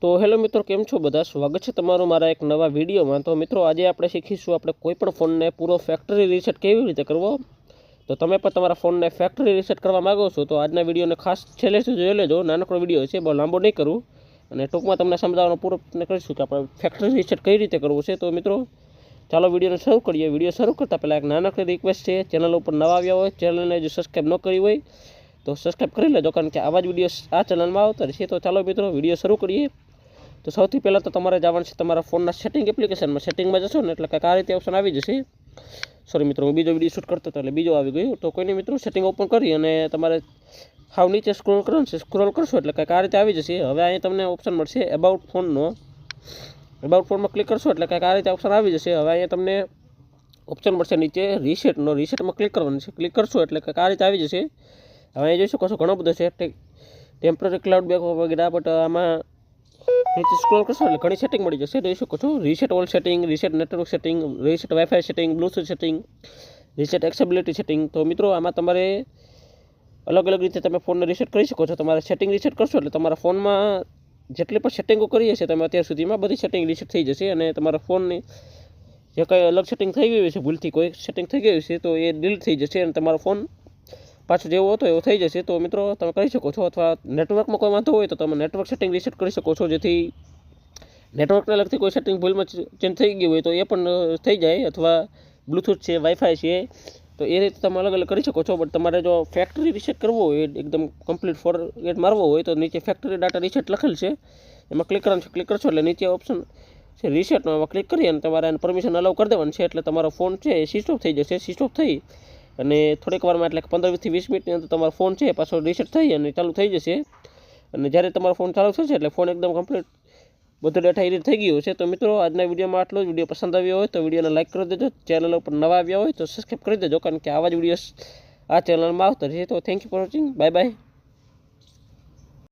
तो हेलो मित्रों, केम छो बधा? स्वागत है तमारुं मारा एक नवा विडियो में। तो मित्रों, आज आपणे शीखीशुं आपणे कोईपण फोन ने पूरो फेक्टरी रीसेट केवी रीते करवो। तो तमे पण तमारा फोन ने फेक्टरी रीसेट करवा मांगो छो तो आजना विडियो ने खास छेल्ले सुधी जोई लेजो। नानकड़ो विडियो छे, बहु लांबो नहीं करूं अने टूंकमां तमने समजावવાનો पूरो प्रयत्न करीशुं के आपणे फेक्टरी रीसेट कई रीते करवो छे। तो मित्रों, चालो विडियो शुरू करिए। विडियो शुरू करता पहला एक नानकड़ी रिक्वेस्ट है, चेनल पर नवा आव्या होय, चेनल ने जो सब्सक्राइब न करी होय तो सब्सक्राइब कर लेजो, कारण के आवा ज विडियो आ चेनल में आवता रहे। तो चलो मित्रों, विडियो शुरू करिए। तो सौथी पहला तो तमारे जवानुं छे तमारा फोन सेटिंग एप्लिकेशन में। सेटिंग में जशो ने एटले कंईक आ रीते ऑप्शन आवी जशे। सॉरी मित्रों, हूँ बीजो विडियो शूट करतो तो एटले बीजो आवी गयो। तो कोई नहीं मित्रों, सेटिंग ओपन करी अने तमारे हाव नीचे स्क्रोल करो छे, स्क्रोल करशो एटले कंईक आ रीते आवी जशे। हवे अहीं तमने ऑप्शन मळशे अबाउट फोननो। अबाउट फोन में क्लिक करशो एटले कंईक आ रीते ऑप्शन आवी जशे। हवे अहीं तमने ऑप्शन मळशे नीचे रीसेटनो। रीसेट में क्लिक करवानुं छे। क्लिक करशो एटले कंईक आ रीते आवी जशे। हवे अहीं जोई शको छो घणो बधो छे, टेम्पररी क्लाउड बेकअप वगैरह, बट आमां नीचे स्क्रोल करशो एटले घणी सेटिंग मळी जशे। जोई शको छो reset all setting, reset network setting, reset wifi setting, Bluetooth setting, reset accessibility setting. तो मित्रों, आमां तमारे अलग अलग रीते तमे फोन ने रीसेट करी शको छो। तमारे सेटिंग रीसेट करशो एटले तमारा फोन में जेटली पण सेटिंगो करी हशे तमे अत्यार सुधीमां बधी सेटिंग रीसेट थई जशे अने तमारा फोननी जे कंई अलग सेटिंग थई गई हशे, भूलथी कोई सेटिंग थई गई हशे तो ए डिलीट थई जशे अने तमारो फोन पाछो जेवो हतो एवो थई जशे। तो मित्रों, तमे करी शको छो। अथवा नेटवर्क में कोई वांधो होय तो तमे नेटवर्क सेटिंग रीसेट करी शको छो, जेथी नेटवर्कने लगती कोई सेटिंग भूलमां चेन्ज थई गई होय तो ए पण थई जाय। अथवा ब्लूटूथ छे, वाईफाई छे, तो ए रीते तमे अलग अलग करी शको छो। बट तमारे जो फेक्टरी रीसेट करवो होय, एकदम कम्प्लीट फॉरगेट मारवो होय तो नीचे फेक्टरी डाटा रीसेट लखेल छे, एमां क्लिक करवानुं छे। क्लिक करशो एटले नीचे ऑप्शन छे रीसेटनो, एमां क्लिक करी अने तमारे आने परमिशन अलाउ कर देवानुं छे। एटले तमारो फोन छे ए स्विच ऑफ थई जशे। स्विच ऑफ थई अने थोड़ीक वारमां एटले 15 થી 20 मिनिटनी अंदर तमारो फोन छे पाछो रीसेट थई अने चालू थई जशे। अने ज्यारे तमारो फोन चालू थशे एटले फोन एकदम कम्प्लीट બધો ડેટા એ રીતે થઈ ગયો છે। તો મિત્રો, આજના વિડીયોમાં આટલો જ। વિડીયો પસંદ આવ્યો હોય તો વિડીયોને લાઇક કરી દેજો। ચેનલ ઉપર નવા આવ્યા હોય તો સબસ્ક્રાઈબ કરી દેજો, કારણ કે આવા જ વિડીયો આ ચેનલમાં આવતા રહે। તો thank you for watching. Bye bye.